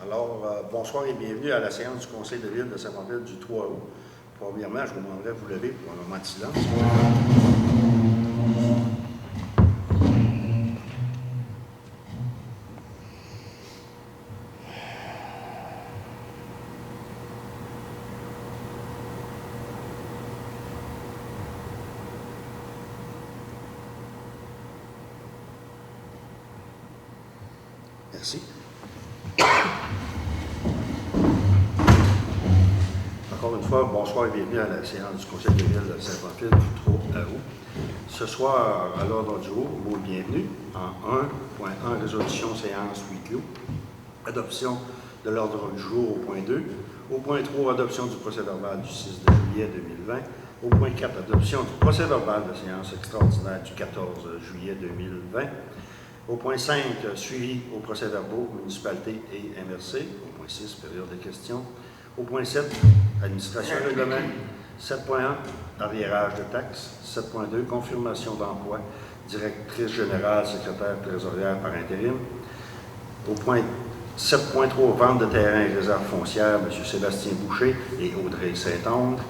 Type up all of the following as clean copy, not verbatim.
Alors, bonsoir et bienvenue à la séance du Conseil de ville de Saint-Pamphile du 3 août. Premièrement, je vous demanderai de vous lever pour un moment de silence. Merci. Encore une fois, bonsoir et bienvenue à la séance du Conseil de ville de Saint-Pamphile du 3 août. Ce soir, à l'ordre du jour, mot bienvenue en 1.1, résolution séance huis clos, adoption de l'ordre du jour au point 2, au point 3, adoption du procès-verbal du 6 juillet 2020, au point 4, adoption du procès-verbal de séance extraordinaire du 14 juillet 2020, au point 5, suivi aux procès-verbaux, municipalité et MRC. Au point 6, période de questions. Au point 7, administration et règlement. 7.1, arriérage de taxes. 7.2, confirmation d'emploi, directrice générale, secrétaire trésorière par intérim. Au point 7.3, vente de terrain et réserve foncière, M. Sébastien Boucher et Audrey Saint-Onge.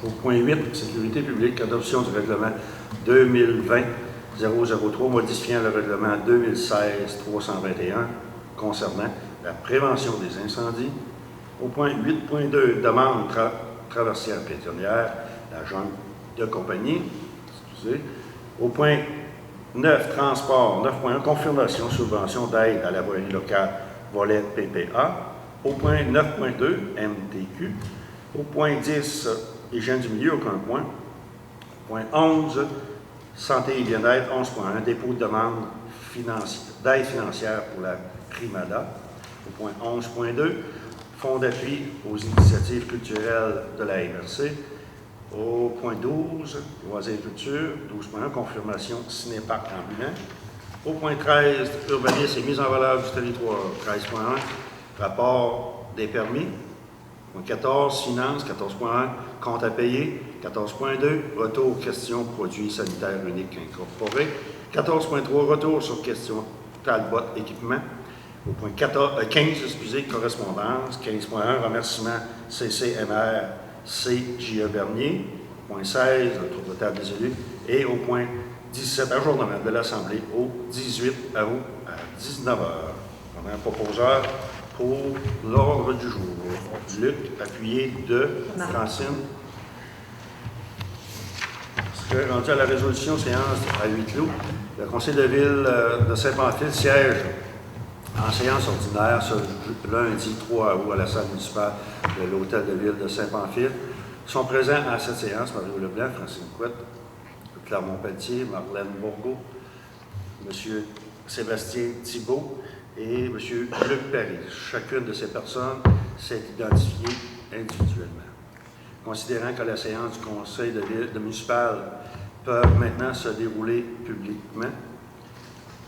Au point 8, sécurité publique, adoption du règlement 2020-003, modifiant le règlement 2016-321 concernant la prévention des incendies. Au point 8.2, demande traversière pétrolière, la jungle de compagnie. Excusez. Au point 9, transport. 9.1, confirmation, subvention d'aide à la voirie locale, volet PPA. Au point 9.2, MTQ. Au point 10, hygiène du milieu, aucun point. Point 11, santé et bien-être, 11.1, dépôt de demande d'aide financière pour la Primada. Au point 11.2, fonds d'appui aux initiatives culturelles de la MRC. Au point 12, loisirs et culture. 12.1, confirmation cinéparc ambulant. Au point 13, urbanisme et mise en valeur du territoire. 13.1, rapport des permis. Point 14, finances. 14.1, compte à payer. 14.2, retour questions produits sanitaires uniques incorporés. 14.3, retour sur questions Talbot équipement. Au point 15, correspondance. 15.1, remerciement CCMR CJE Bernier. Point 16, le tour de table des élus. Et au point 17, ajournement de l'Assemblée au 18 août à 19h. On a un proposeur pour l'ordre du jour. Luc, appuyé de Francine. Rendu à la résolution séance à huis clos, le Conseil de ville de Saint-Pamphile siège en séance ordinaire ce lundi 3 août à la salle municipale de l'Hôtel de Ville de Saint-Pamphile. Sont présents à cette séance Mario Leblanc, Francine Couette, Clermont-Pelletier, Marlène Bourgault, M. Sébastien Thibault et M. Luc Paris. Chacune de ces personnes s'est identifiée individuellement. Considérant que la séance du Conseil de ville municipal peut maintenant se dérouler publiquement,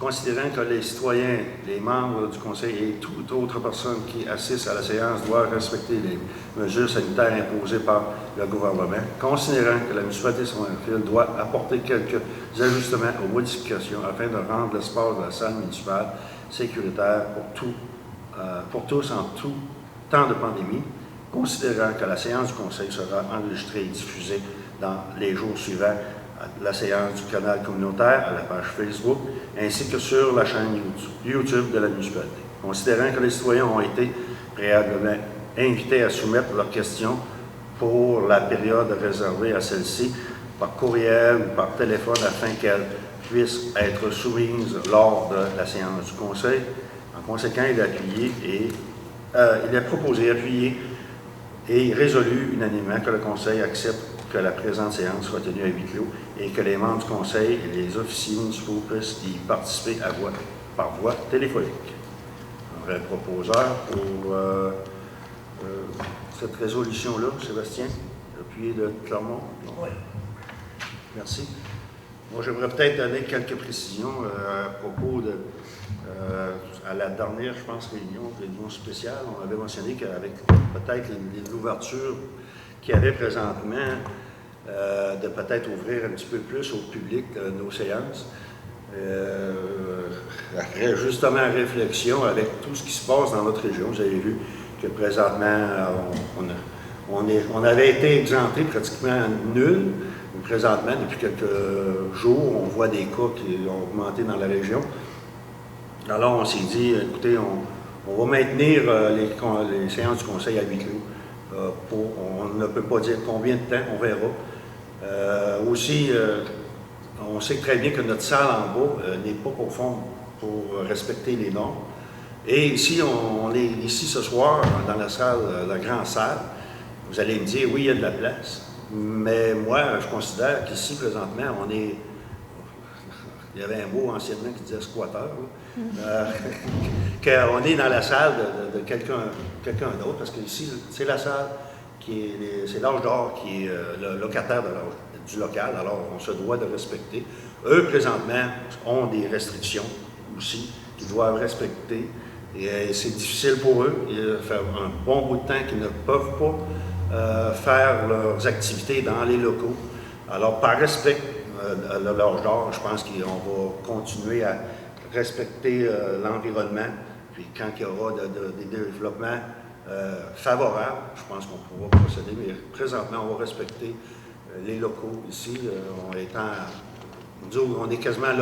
considérant que les citoyens, les membres du Conseil et toute autre personne qui assiste à la séance doivent respecter les mesures sanitaires imposées par le gouvernement, considérant que la municipalité de Saint-Pamphile doit apporter quelques ajustements aux modifications afin de rendre l'espace de la salle municipale sécuritaire pour tous en tout temps de pandémie, considérant que la séance du Conseil sera enregistrée et diffusée dans les jours suivants la séance du canal communautaire, à la page Facebook, ainsi que sur la chaîne YouTube de la municipalité. Considérant que les citoyens ont été préalablement invités à soumettre leurs questions pour la période réservée à celle-ci, par courriel ou par téléphone, afin qu'elles puissent être soumises lors de la séance du Conseil. En conséquent, il est proposé, appuyé et résolu unanimement que le Conseil accepte que la présente séance soit tenue à huis clos et que les membres du Conseil et les officiers municipaux puissent y participer par voie téléphonique. Un vrai proposeur pour cette résolution-là, Sébastien, appuyé de Clermont. Oui. Merci. Moi, j'aimerais peut-être donner quelques précisions à propos de... à la dernière, je pense, réunion spéciale, on avait mentionné qu'avec peut-être l'ouverture qu'il y avait présentement, de peut-être ouvrir un petit peu plus au public nos séances. Après, justement, réflexion avec tout ce qui se passe dans notre région. Vous avez vu que présentement, on avait été exempté pratiquement nul. Présentement, depuis quelques jours, on voit des cas qui ont augmenté dans la région. Alors, on s'est dit, écoutez, on va maintenir les séances du conseil à huis clos. On ne peut pas dire combien de temps, on verra. Aussi, on sait très bien que notre salle en bas n'est pas conforme pour respecter les normes. Et ici, on est ici ce soir, dans la salle, la grande salle. Vous allez me dire, oui, il y a de la place. Mais moi, je considère qu'ici, présentement, on est... Il y avait un mot anciennement qui disait squatteur. Qu'on est dans la salle de quelqu'un d'autre, parce que ici, c'est la salle c'est l'âge d'or qui est le locataire du local, alors on se doit de respecter. Eux, présentement, ont des restrictions aussi qu'ils doivent respecter. Et c'est difficile pour eux. Il fait un bon bout de temps qu'ils ne peuvent pas faire leurs activités dans les locaux. Alors, par respect de l'âge d'or, je pense qu'on va continuer à respecter l'environnement. Puis quand il y aura des développements favorables, je pense qu'on pourra procéder. Mais présentement, on va respecter les locaux ici. On est quasiment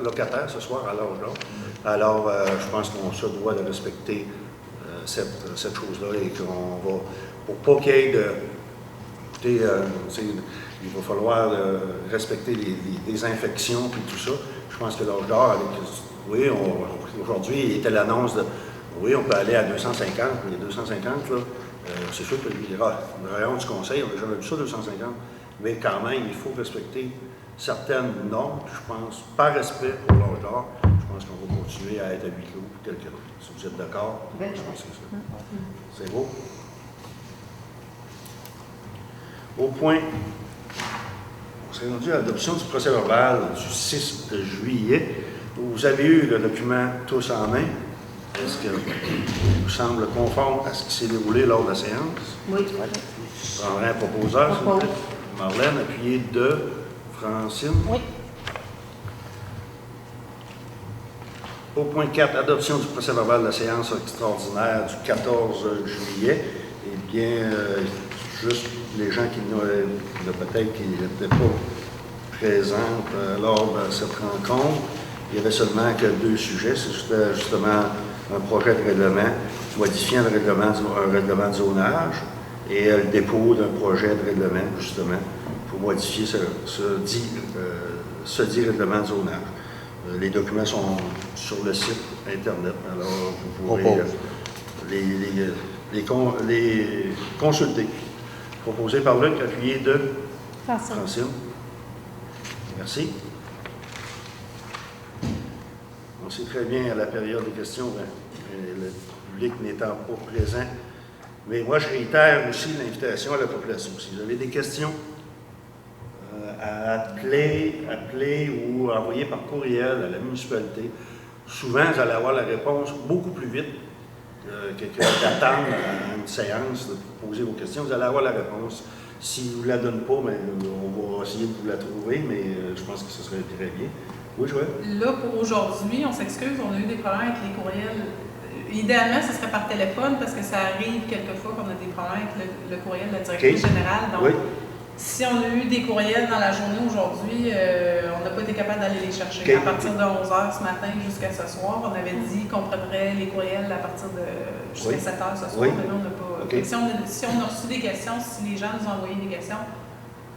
locataire ce soir à l'âge d'or. Alors, je pense qu'on se doit de respecter cette chose-là et qu'on va, pour pas qu'il y ait il va falloir respecter les infections et tout ça. Je pense que l'âge d'or, oui, aujourd'hui, il était l'annonce de, oui, on peut aller à 250, mais les 250, là, c'est sûr que le rayon du conseil, on n'a jamais vu ça, 250, mais quand même, il faut respecter certaines normes, je pense, par respect pour l'âge d'or, je pense qu'on va continuer à être à huis clos tel que si vous êtes d'accord, je pense que c'est ça. C'est beau. Au point, on s'est rendu à l'adoption du procès verbal du 6 juillet. Vous avez eu le document tous en main. Est-ce qu'il vous semble conforme à ce qui s'est déroulé lors de la séance? Oui. Je prendrai un proposeur, s'il vous plaît. Marlène, appuyé de Francine. Oui. Au point 4, adoption du procès verbal de la séance extraordinaire du 14 juillet. Eh bien, juste les gens qui peut-être qui n'étaient pas présents lors de cette rencontre, il n'y avait seulement que 2 sujets. C'était justement un projet de règlement modifiant un règlement de zonage et le dépôt d'un projet de règlement, justement, pour modifier ce dit règlement de zonage. Les documents sont sur le site Internet, alors vous pourrez les consulter. Proposé par Luc, appuyé de Francine. Merci. On sait très bien à la période des questions, le public n'étant pas présent. Mais moi, je réitère aussi l'invitation à la population. Si vous avez des questions, à appeler ou envoyer par courriel à la municipalité, souvent, vous allez avoir la réponse beaucoup plus vite que d'attendre à une séance, de poser vos questions. Vous allez avoir la réponse. Si vous ne la donnez pas, bien, on va essayer de vous la trouver, mais je pense que ce serait très bien. Oui, Joël? Là, pour aujourd'hui, on s'excuse, on a eu des problèmes avec les courriels. Idéalement, ce serait par téléphone parce que ça arrive quelquefois qu'on a des problèmes avec le courriel de la directrice générale. Donc, oui. Si on a eu des courriels dans la journée aujourd'hui, on n'a pas été capable d'aller les chercher. À partir de 11h ce matin jusqu'à ce soir, on avait dit qu'on prendrait les courriels à partir de jusqu'à 7h ce soir, mais là, on n'a pas. Si on a reçu des questions, si les gens nous ont envoyé des questions,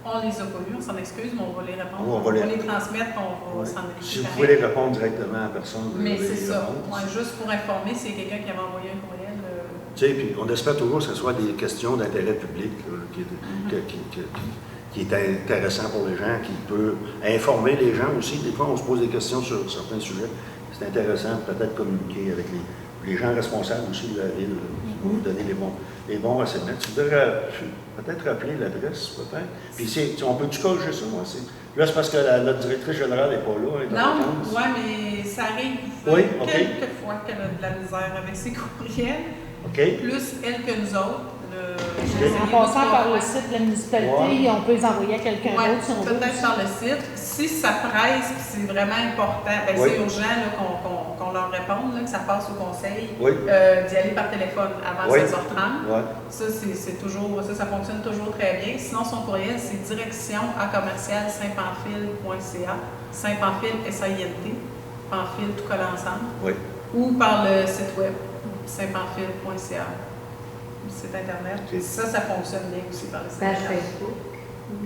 on les a pas lues, on s'en excuse, mais on va les répondre. On va les transmettre, on va s'en occuper. Si vous pouvez les répondre directement à personne. Mais c'est ça. Juste pour informer, s'il y a quelqu'un qui avait envoyé un courriel. Tu sais, puis on espère toujours que ce soit des questions d'intérêt public qui est intéressant pour les gens, qui peut informer les gens aussi. Des fois, on se pose des questions sur certains sujets. C'est intéressant peut-être communiquer avec les gens responsables aussi de la ville pour vous donner les bons renseignements. Tu devrais peut-être rappeler l'adresse, peut-être. Puis on peut-tu corriger ça, moi? Là, c'est parce que notre directrice générale n'est pas là. Non, oui, mais ça arrive quelques fois qu'elle a de la misère avec ses courriels. Plus elle que nous autres. En passant par le site de la municipalité, on peut les envoyer à quelqu'un d'autre si on veut. Peut-être par le site. Si ça presse, puis c'est vraiment important, c'est urgent qu'on leur réponde, que ça passe au conseil, d'y aller par téléphone avant 16h30. Ça, c'est toujours, ça fonctionne toujours très bien. Sinon, son courriel, c'est direction@saintpamphile.ca, Saint-Pamphile, S-A-I-N-T, Pamphile, tout collé ensemble. Ou par le site web, saintpamphile.ca. Site internet. Ça fonctionne bien aussi par le site internet. Par Facebook.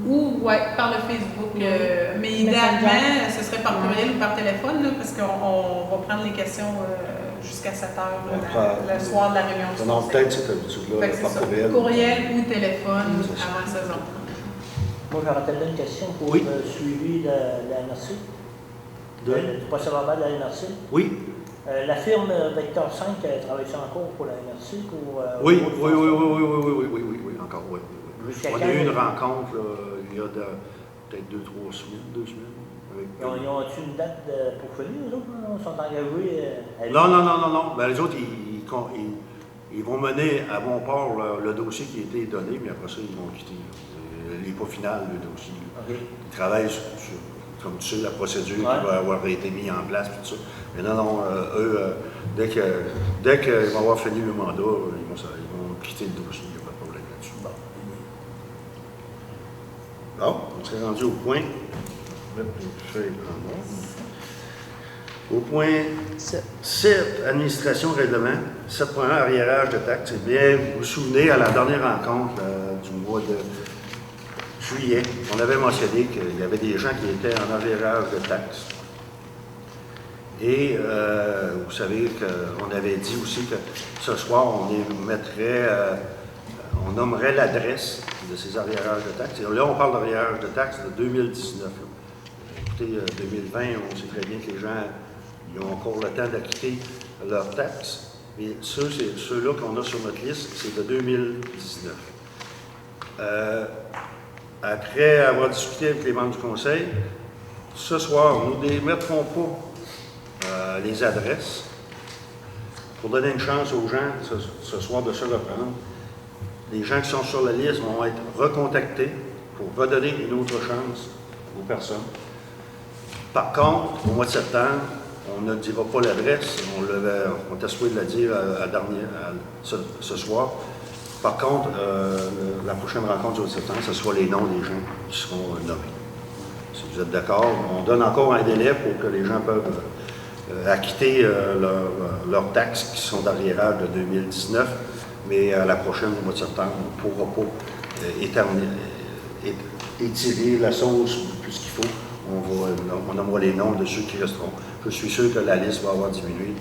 Ou par le Facebook. Mais idéalement, ce serait par courriel ou par téléphone, là, parce qu'on va prendre les questions jusqu'à 7 heures le soir de la réunion. On a peut-être cette habitude-là, par courriel. Courriel ou téléphone avant 16h30. Moi, j'aurais peut-être une question pour le suivi de la NRC. Du procès-verbal de la NRC. Oui. La firme Vector 5 travaille encore pour la NRC? Oui, encore, oui. On a eu une rencontre il y a peut-être 2 semaines. Ils ont-ils une date pour finir, eux autres? Ils sont engagés? Non. Ben, les autres, ils vont mener à bon port le dossier qui a été donné, mais après ça, ils vont quitter. Il n'est pas final, le dossier. Ils travaillent sur, comme tu sais, la procédure qui va avoir été mise en place, tout ça. Mais non, eux, dès qu'ils vont avoir fini le mandat, ils vont quitter le dossier, il n'y a pas de problème là-dessus. Bon, on s'est rendu au point. Au point 7, administration règlement, 7.1, arriérage de taxes. Eh bien, vous vous souvenez, à la dernière rencontre du mois de juillet, on avait mentionné qu'il y avait des gens qui étaient en arriérage de taxes. Et vous savez qu'on avait dit aussi que ce soir, on nommerait l'adresse de ces arriérages de taxes. Et là, on parle d'arriérage de taxes de 2019. Écoutez, 2020, on sait très bien que les gens ils ont encore le temps d'acquitter leurs taxes. Mais ceux-là qu'on a sur notre liste, c'est de 2019. Après avoir discuté avec les membres du conseil, ce soir, nous ne démettrons pas les adresses pour donner une chance aux gens ce soir de se reprendre. Les gens qui sont sur la liste vont être recontactés pour redonner une autre chance aux personnes. Par contre, au mois de septembre, on ne dira pas l'adresse, on était supposé de la dire ce soir. Par contre, la prochaine rencontre du mois de septembre, ce sera les noms des gens qui seront nommés. Si vous êtes d'accord, on donne encore un délai pour que les gens peuvent acquitter leurs taxes qui sont d'arriérage de 2019, mais à la prochaine, au mois de septembre, on ne pourra pas étirer la sauce plus qu'il faut. On nommera les noms de ceux qui resteront. Je suis sûr que la liste va avoir diminué,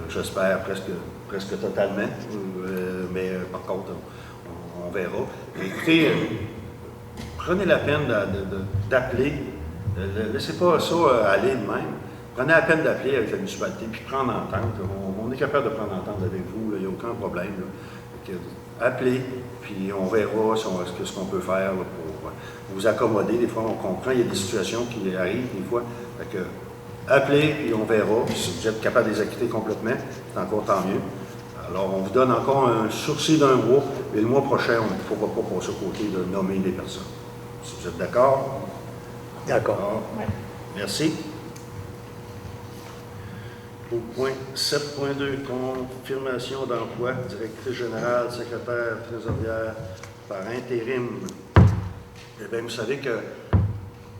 j'espère presque totalement, mais par contre, on verra. Mais écoutez, prenez la peine d'appeler, laissez pas ça aller de même. Prenez la peine d'appeler avec la municipalité, puis prendre entente. On est capable de prendre entente avec vous, il n'y a aucun problème. Appelez, puis on verra ce qu'on peut faire là, pour vous accommoder. Des fois, on comprend, il y a des situations qui arrivent, des fois. Fait que, appelez, puis on verra. Puis si vous êtes capable de les acquitter complètement, c'est encore tant mieux. Alors, on vous donne encore un sursis d'1 mois, et le mois prochain, on ne pourra pas passer au côté de nommer des personnes. Si vous êtes d'accord? D'accord. Ouais. Merci. Au point 7.2, confirmation d'emploi, directrice générale, secrétaire, trésorière, par intérim. Eh bien, vous savez que,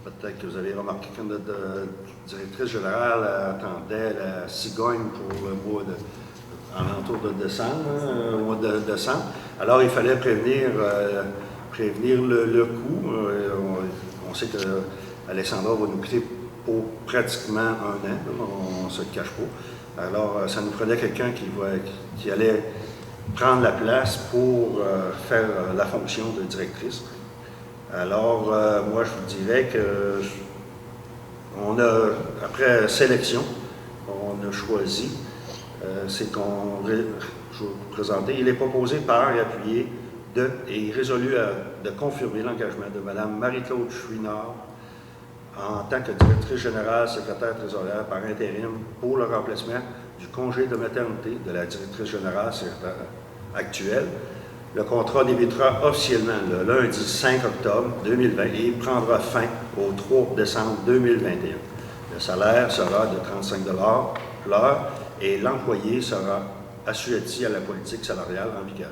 peut-être que vous avez remarqué que notre directrice générale attendait la cigogne pour le mois en l'entour de décembre, au mois de décembre. Alors, il fallait prévenir le coût. On sait que Alexandra va nous quitter pour pratiquement 1 an, on ne se le cache pas. Alors, ça nous prenait quelqu'un qui allait prendre la place pour faire la fonction de directrice. Alors, moi, je vous dirais que après sélection, on a choisi, je vais vous présenter, il est proposé par et appuyé et résolu de confirmer l'engagement de Mme Marie-Claude Chouinard en tant que directrice générale, secrétaire trésorière par intérim pour le remplacement du congé de maternité de la directrice générale secrétaire actuelle Le contrat débutera officiellement le lundi 5 octobre 2020 et prendra fin au 3 décembre 2021. Le salaire sera de 35 $ l'heure et l'employé sera assujetti à la politique salariale en vigueur.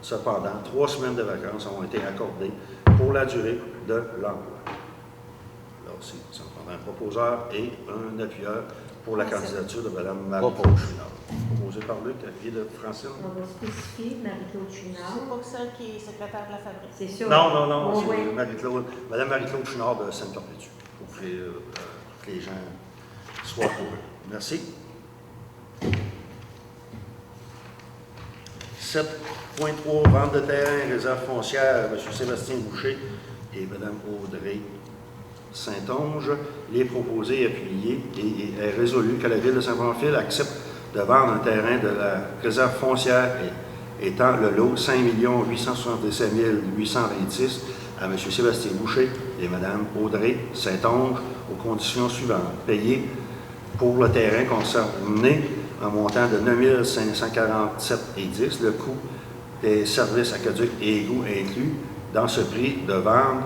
Cependant, 3 semaines de vacances ont été accordées pour la durée de l'emploi. Alors, ça prendra un proposeur et un appuyeur pour la candidature de Mme Marie-Claude Chouinard. Proposé par Luc, appuyé de Francine. On va spécifier Marie-Claude Chouinard. C'est pas celle qui est secrétaire de la fabrique. C'est sûr. Non, c'est oui. Mme Marie-Claude Chouinard de Sainte-Perpétue, pour que les gens soient pour eux. Merci. 7.3, vente de terrain, réserve foncière, M. Sébastien Boucher et Mme Audrey Saint-Onge. Les proposés appuyés et est résolu que la Ville de Saint-Pamphile accepte de vendre un terrain de la réserve foncière étant le lot 5 867 826 à M. Sébastien Boucher et Mme Audrey Saint-Onge aux conditions suivantes. Payer pour le terrain concerné un montant de 9 547,10 $. Le coût des services aqueducs et égouts inclus dans ce prix de vente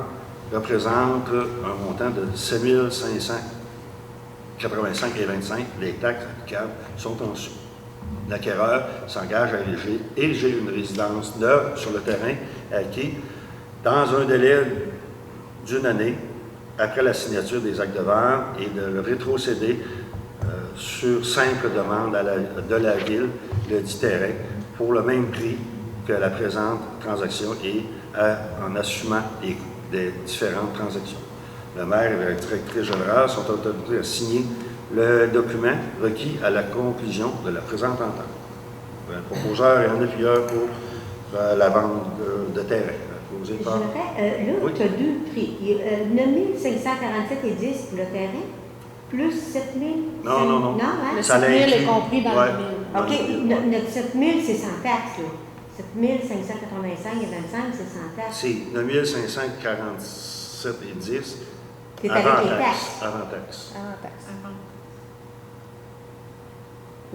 représente un montant de 7 585,25 $. Les taxes applicables sont en dessous. L'acquéreur s'engage à ériger une résidence neuve sur le terrain acquis dans un délai d'une année après la signature des actes de vente et de le rétrocéder sur simple demande de la Ville, le dit terrain, pour le même prix que la présente transaction et en assumant les coûts des différentes transactions. Le maire et la directrice générale sont autorisés à signer le document requis à la conclusion de la présente entente. Un proposeur et un appuyeur pour la vente de terrain. Je répète, là, Oui. tu as deux prix. 9 547,10 pour le terrain, plus 7 000. Non. Non, hein? Le Ça 7 000 est l'inclut. compris dans Ouais. le 1000. OK, notre 7 000, c'est sans taxe, là. 7 585,25, c'est sans taxe. C'est 9 547,10 C'est avec les avant taxes. taxe. Avant taxe. Avant taxe.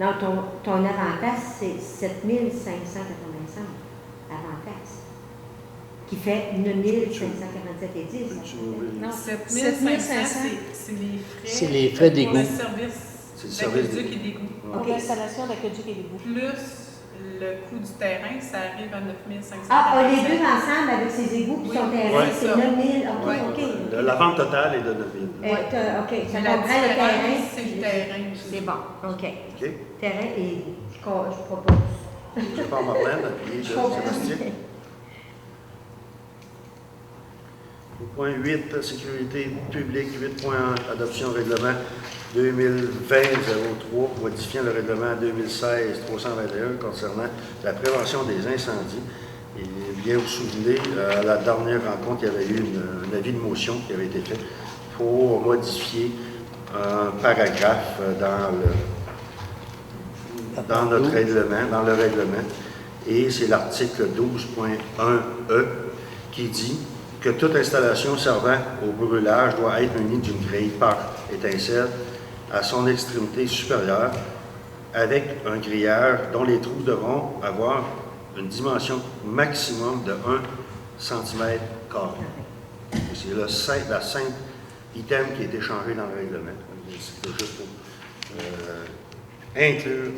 Non, ton avantage, c'est 7 585 avant taxe, qui fait 9 547,10. Non, 7 7 500, 500. c'est les frais d'égout. pour le service C'est le service d'aqueduc et d'égout. Pour l'installation d'aqueduc et d'égout. Plus le coût du terrain, ça arrive à 9 500. Ah, les deux ensemble avec ses égouts et son terrain, Ouais. c'est 9 000. OK, Ouais. OK. La vente totale est de 9 000. OK, ça Mais la comprend le terrain. différence, c'est le terrain. C'est bon, OK. OK? Terrain et égouts. Je propose. Je parle Marlène, appuyé de Je propose. Sébastien. Au point 8, sécurité publique. 8.1, adoption règlement 2020-03, modifiant le règlement 2016-321 concernant la prévention des incendies. Et bien vous souvenez, à la dernière rencontre, il y avait eu un avis de motion qui avait été fait pour modifier un paragraphe dans notre règlement, dans le règlement. Et c'est l'article 12.1e qui dit que toute installation servant au brûlage doit être munie d'une grille par étincelle à son extrémité supérieure avec un grillage dont les trous devront avoir une dimension maximum de 1 cm². C'est la simple item qui a été changé dans le règlement. C'était juste pour inclure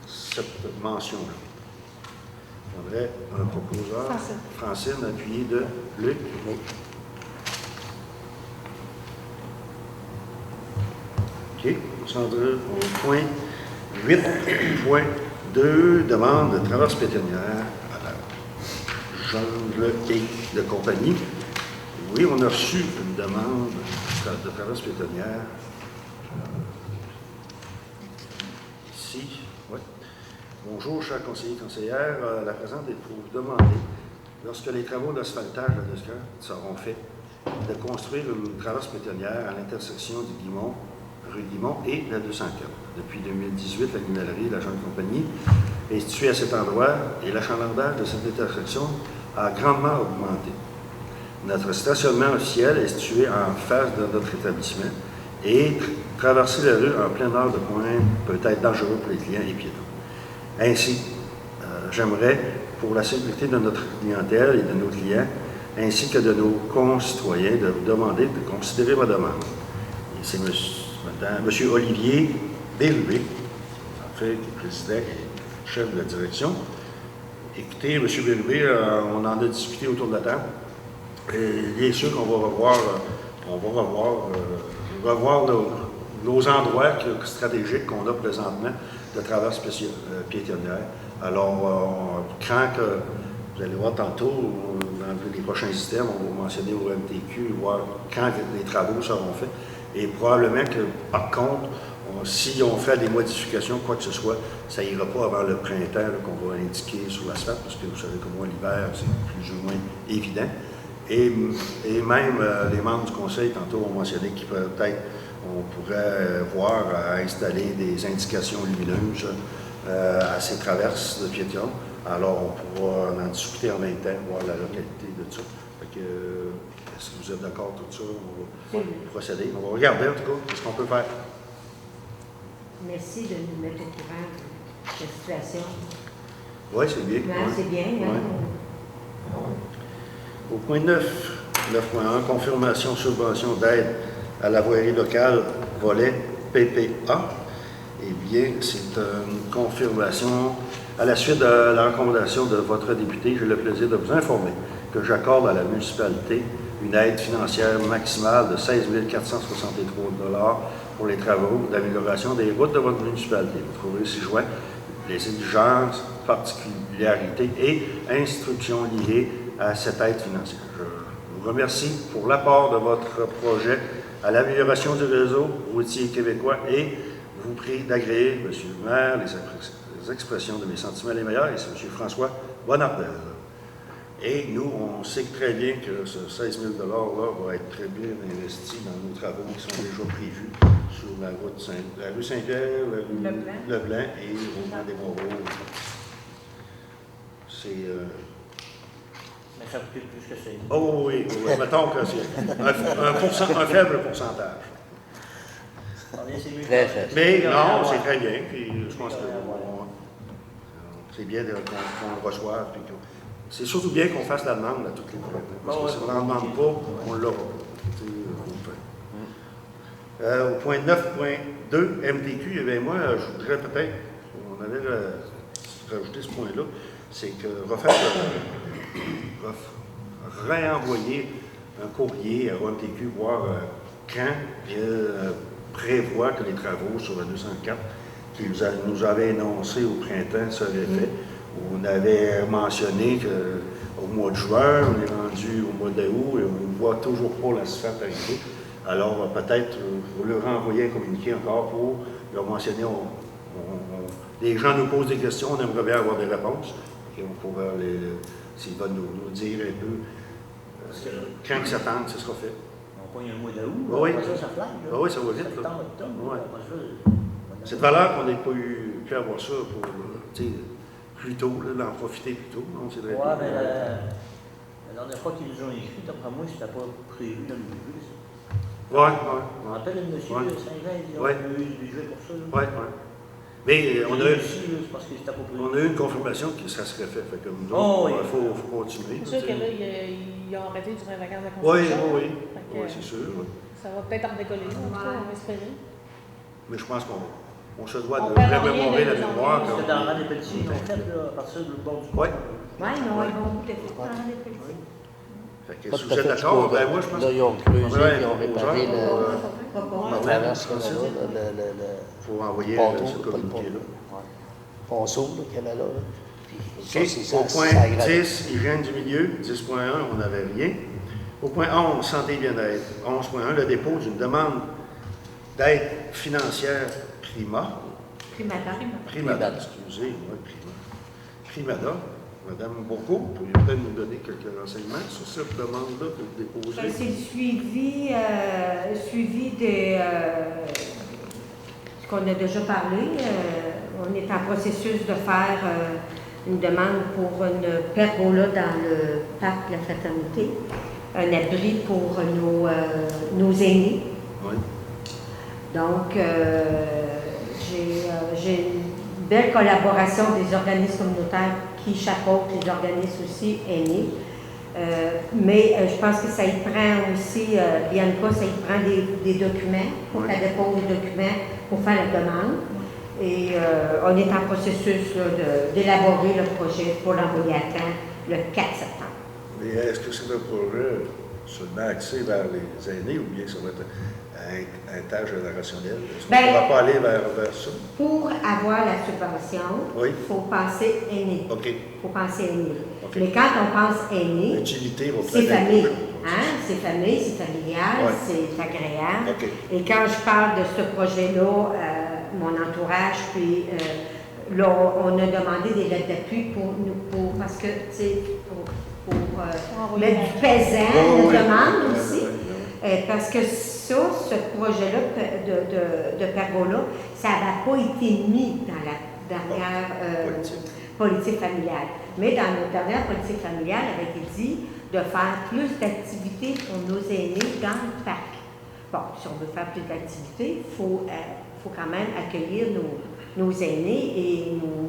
cette mention-là. J'aimerais un proposeur, Francine, appuyé de Luc. Oui. OK. On s'en va au point 8.2, demande de traverse pétonnière à la Jungle et de compagnie. Oui, on a reçu une demande de traverse pétonnière. Ici, oui. Bonjour, chers conseillers et conseillères. La présente est pour vous demander, lorsque les travaux d'asphaltage de Descartes seront faits, de construire une traverse pétonnière à l'intersection du Guimont, rue Guimont et la 204. Depuis 2018, la minerie, la Jungle Compagnie, est située à cet endroit et l'achalandage de cette intersection a grandement augmenté. Notre stationnement officiel est situé en face de notre établissement et traverser la rue en pleine heure de pointe peut être dangereux pour les clients et piétons. Ainsi, j'aimerais, pour la sécurité de notre clientèle et de nos clients, ainsi que de nos concitoyens, de vous demander de considérer ma demande. Et c'est M. Olivier Bérubé, en fait, qui est président et chef de la direction. Écoutez, M. Bérubé, on en a discuté autour de la table. Et bien sûr qu'on va revoir nos endroits stratégiques qu'on a présentement de traverse piétonnière. Alors, quand vous allez voir tantôt, dans les prochains systèmes, on va mentionner au MTQ, voir quand les travaux seront faits. Et probablement que, par contre, si on fait des modifications, quoi que ce soit, ça n'ira pas avant le printemps qu'on va indiquer sur l'asphalte, parce que vous savez que moi, l'hiver, c'est plus ou moins évident. Et même les membres du conseil, tantôt, ont mentionné qu'il peut-être on pourrait voir à installer des indications lumineuses à ces traverses de piétons. Alors, on pourra en discuter en même temps, voir la localité de tout ça. Fait que, est-ce que vous êtes d'accord tout ça? On va procéder. On va regarder, en tout cas, ce qu'on peut faire. Merci de nous mettre au courant de la situation. Oui, c'est bien. Ouais, c'est bien. Ouais. Au point 9, 9.1, confirmation subvention d'aide à la voirie locale, volet PPA. Eh bien, c'est une confirmation. À la suite de la recommandation de votre député, j'ai le plaisir de vous informer que j'accorde à la municipalité une aide financière maximale de 16 463 $ pour les travaux d'amélioration des routes de votre municipalité. Vous trouverez ci-joint les exigences, particularités et instructions liées à cette aide financière. Je vous remercie pour l'apport de votre projet à l'amélioration du réseau routier québécois et vous prie d'agréer, M. le maire, les expressions de mes sentiments les meilleurs, et c'est M. François Bonnardel. Et nous, on sait très bien que ce 16 000 $-là va être très bien investi dans nos travaux qui sont déjà prévus sur la rue Saint-Pierre, la rue Leblanc et Rosemont des Moreaux. C'est... Mais ça coûte plus que ça. Oh oui, mettons que c'est un faible pourcentage. Très faible. Mais non, c'est très bien, puis je pense que c'est bien qu'on le reçoive. C'est surtout bien qu'on fasse la demande à toutes les projets. Parce que si on n'en demande pas, on l'aura pas. Au point 9.2, MTQ, eh bien moi, je voudrais peut-être, on avait rajouté ce point-là, c'est que réenvoyer un courrier à MTQ, voir quand il prévoit que les travaux sur la 204 qu'il nous avait annoncé au printemps seraient faits. On avait mentionné qu'au mois de juin, on est rendu au mois d'août et on ne voit toujours pas l'asphalte arriver. Alors peut-être vous leur renvoyer un communiqué encore pour leur mentionner, les gens nous posent des questions, on aimerait bien avoir des réponses. Et on pourra, s'ils veulent nous dire un peu quand ils s'attendent, ce sera fait. On pogne un mois d'août, oui. ça flague. Oui, ça va vite. Septembre, octobre, ouais. C'est de valeur qu'on n'ait pas pu avoir ça pour plus tôt, d'en profiter plus tôt. Oui, mais la dernière fois qu'ils nous ont écrit, d'après moi, c'était pas prévu dans le budget, ça. Oui. On rappelle le monsieur Saint-Jean, il a eu du budget pour ça. Oui. Mais on a eu une confirmation que ça serait fait. Fait que nous autres, il faut continuer. C'est sûr que là, ils ont arrêté durant les vacances de construction. Oui, c'est sûr. Ça va peut-être en décoller, on va espérer. Mais je pense qu'on se doit de remémorer la mémoire. Parce que dans les petits, ils ont fait à partir du bord du Oui. Oui, non, ils vont tout à fait dans les petits. Fait que si vous êtes d'accord, ben moi je pense là, ils ont creusé, ils ont réparé la traverse il faut envoyer ce communiqué-là. ponceau qu'elle a là. Au point 10, hygiène du milieu, 10.1, on n'avait rien. Au point 11, santé et bien-être, 11.1, le dépôt d'une demande d'aide financière Primada, excusez, Primada. Madame Bourgault, vous pouvez peut-être nous donner quelques renseignements sur cette demande-là que vous déposez? C'est le suivi de ce qu'on a déjà parlé. On est en processus de faire une demande pour une pergola dans le parc de la Fraternité, un abri pour nos aînés. Oui. Donc, j'ai une belle collaboration des organismes communautaires qui chapeautent les organismes aussi aînés. Mais je pense que ça y prend aussi, Bianca, ça y prend des documents, pour qu'elle dépose des documents pour faire la demande. Et on est en processus d'élaborer le projet pour l'envoyer à temps le 4 septembre. Mais est-ce que c'est un projet seulement axé vers les aînés ou bien ça va être intergénérationnel? Est-ce qu'on ne va pas aller vers ça? Pour avoir la subvention, il faut penser aîné. OK. Il faut penser aîné. Okay. Mais quand on pense aîné, c'est famille. Hein? C'est famille, c'est familial, c'est agréable. Okay. Et quand je parle de ce projet-là, mon entourage, puis là, on a demandé des lettres d'appui parce que, tu sais, pour mettre du pesant, la demande aussi. Parce que ça, ce projet-là de pergola, ça n'avait pas été mis dans la dernière politique familiale. Mais dans notre dernière politique familiale, il avait été dit de faire plus d'activités pour nos aînés dans le parc. Bon, si on veut faire plus d'activités, il faut quand même accueillir nos aînés et nos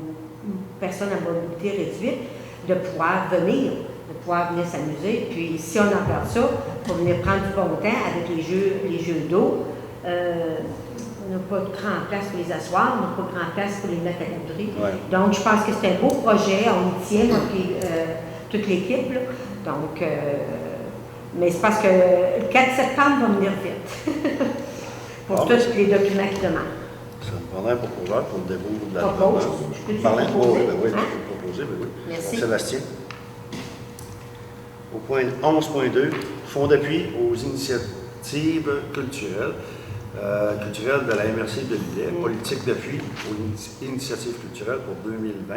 personnes à mobilité réduite de pouvoir venir s'amuser. Puis si on en regarde ça, pour venir prendre du bon temps avec les jeux d'eau, on n'a pas de grand place pour les asseoir, on n'a pas de grand place pour les mettre à l'abri. Donc je pense que c'est un beau projet, on y tient, toute l'équipe. Là. Donc, mais c'est parce que le 4 septembre va venir vite pour tous les documents qu'ils demandent. Ça me prendrait un proposeur pour le dépôt de la demande. Je peux proposer? Oui, hein? je peux proposer, oui. Merci. Sébastien. Au point 11.2, Fonds d'appui aux initiatives culturelles. De la MRC de Lillet, politique d'appui aux initiatives culturelles pour 2020.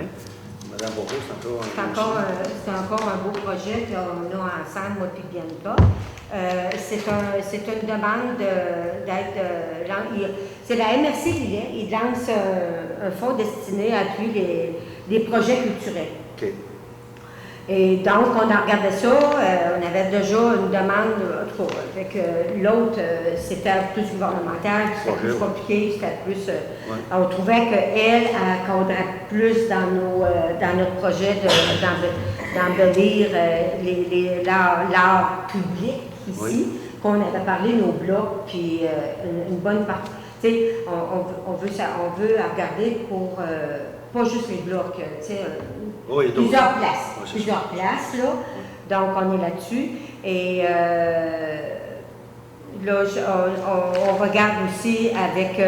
Madame Bourbeau, c'est encore un beau projet qu'on a ensemble, moi et Bianca. C'est une demande d'aide. C'est la MRC Lillet, il lance un fonds destiné à appuyer les projets culturels. OK. Et donc, on a regardé ça, on avait déjà une demande, en tout cas, avec l'autre, c'était plus gouvernemental, c'était plus compliqué, c'était plus... On trouvait qu'elle cadrait plus dans notre projet d'embellir l'art public ici, qu'on avait parlé nos blocs, puis une bonne partie. Tu sais, on veut regarder pour... pas juste les blocs, tu sais, plusieurs places, là. Donc, on est là-dessus. Et là, on regarde aussi avec,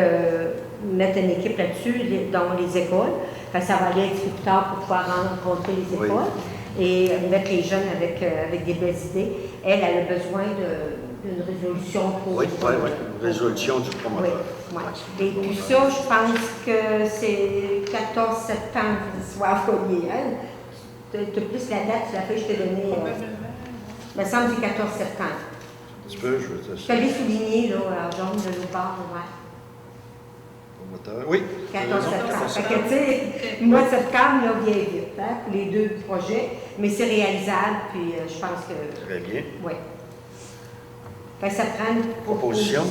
mettre une équipe là-dessus, dans les écoles. Enfin, ça va aller un petit peu plus tard pour pouvoir rencontrer les écoles et mettre les jeunes avec des belles idées. Elle a besoin d'une résolution pour... une résolution du promoteur. Et puis ça, je pense que c'est 14 septembre qu'il soit envoyé. Hein? Tu as plus la date, tu l'as fait, je t'ai donné. Il me semble que c'est 14 septembre. Tu peux, je veux Je t'avais souligné, là, en jaune de l'autre bord, Promoteur, oui. 14 septembre. Fait que, tu sais, le mois de septembre, là, vient vite, hein, pour les deux projets, mais c'est réalisable, puis je pense que... Très bien. Oui. Fait que ça prend une proposition.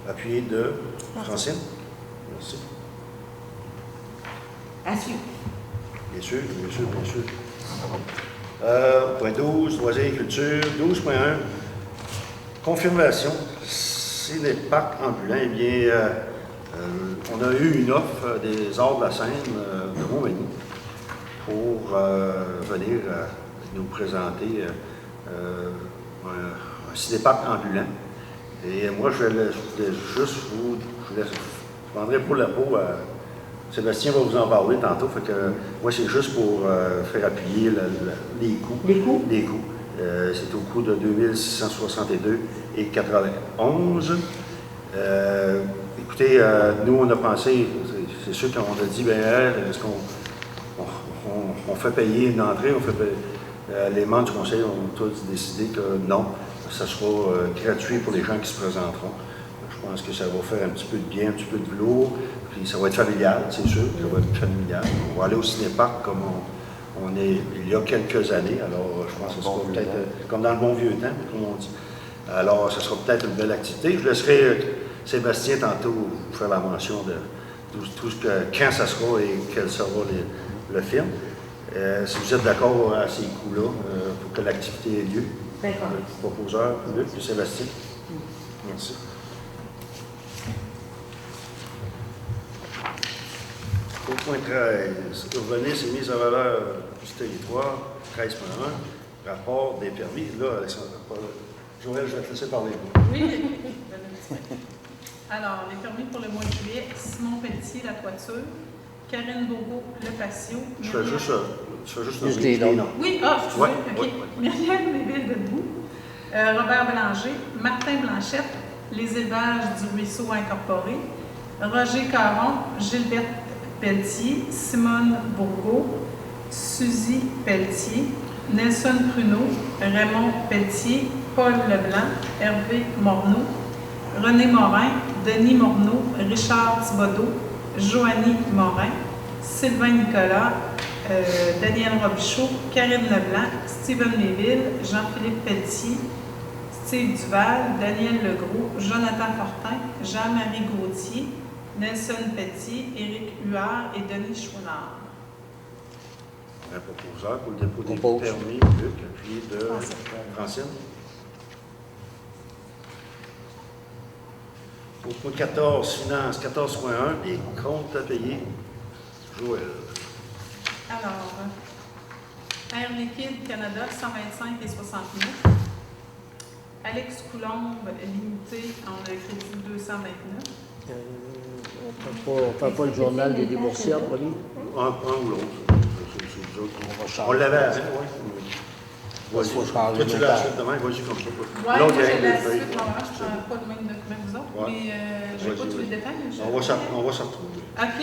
Appuyé de Francine. Merci. À suivre. Bien sûr. Point 12, loisirs et culture. 12.1, confirmation. Ciné-Parc ambulant. Eh bien, on a eu une offre des Arts de la Seine de Montmagny pour venir nous présenter un ciné-parc ambulant. Et moi, je prendrai pour la peau. Sébastien va vous en parler tantôt. Fait que, moi, c'est juste pour faire appuyer les coûts. Les coûts? Les coûts. C'est au coût de 2662,91. Écoutez, nous, on a pensé, c'est sûr qu'on a dit, est-ce qu'on fait payer une entrée? Les membres du conseil ont tous décidé que non, ça sera gratuit pour les gens qui se présenteront. Je pense que ça va faire un petit peu de bien, un petit peu de velours, puis ça va être familial, c'est sûr, ça va être familial. On va aller au ciné-parc comme on est il y a quelques années, alors je pense que ce sera peut-être comme dans le bon vieux temps, comme on dit. Alors, ce sera peut-être une belle activité. Je laisserai Sébastien tantôt vous faire la mention quand ça sera et quel sera le film. Si vous êtes d'accord à ces coûts-là, pour que l'activité ait lieu. D'accord. Le proposeur, Luc et Sébastien. Merci. Au point 13, urbanisme et mise en valeur du territoire, 13.1, rapport des permis. Là, Alexandre, Joël, je vais te laisser parler. Oui. Alors, les permis pour le mois de juillet, Simon Pelletier, La Toiture, Karine Bourbeau, Le Patio. Je fais juste Juste les noms. Oui, excusez, Ouais, OK. ouais. Myriam Léville Debout, Robert Bélanger, Martin Blanchette, Les élevages du ruisseau incorporé, Roger Caron, Gilberte Pelletier, Simone Bourgault, Suzy Pelletier, Nelson Pruneau, Raymond Pelletier, Paul Leblanc, Hervé Morneau, René Morin, Denis Morneau, Richard Thibodeau, Joannie Morin, Sylvain Nicolas, Daniel Robichaud, Karine Leblanc, Steven Méville, Jean-Philippe Pelletier, Steve Duval, Daniel Legros, Jonathan Fortin, Jean-Marie Gauthier, Nelson Pelletier, Éric Huard et Denis Chouinard. Un proposeur pour le dépôt des Propose. permis, Luc, puis de Francine. Au point 14, finance, 14.1, les comptes à payer. Joël. Alors, Air Liquide Canada, 125 et 69. Alex Coulombe, limité, on a crédit 229. On ne fait pas le journal des divorciés, Pauline? Un ou l'autre. C'est nous autres. On va changer. On l'avait avant, oui. Il faut changer Toi, tu le l'as temps. acheté demain, vas-y comme ça. Oui, L'autre, moi il y a j'ai un la des feuilles. suite, normalement, je ne prends pas le même document que vous autres, Ouais. mais je n'ai pas tous les détails. mais je- On va s'en retrouver. OK.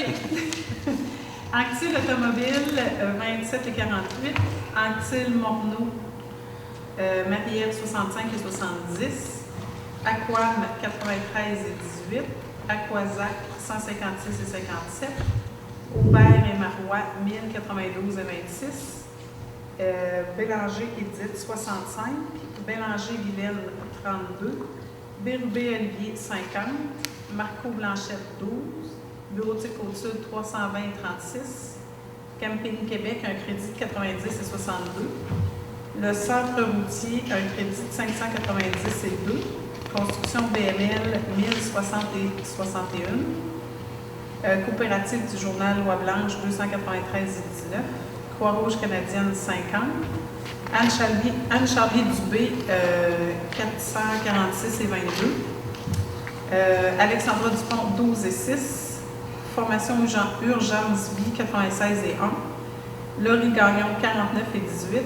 Anctil Automobile, 27 et 48. Anctil Morneau, Marielle, 65 et 70. Aquam, 93 et 18. Aquazac, 156 et 57. Aubert et Marois, 1092 et 26. Bélanger Édith, 65. Bélanger Guylaine, 32. Bérubé Olivier, 50. Marco Blanchette, 12. Bureautique Côte-Sud, 320 et 36. Camping Québec, un crédit de 90 et 62. Le centre routier, un crédit de 590 et 2. Construction BML, 1060 et 61. Coopérative du journal Loi Blanche, 293 et 19. Croix-Rouge canadienne, 50. Anne-Charlie Dubé, 446 et 22. Alexandra Dupont, 12 et 6. Formation Urgence Vie, 96 et 1. Laurie Gagnon, 49 et 18.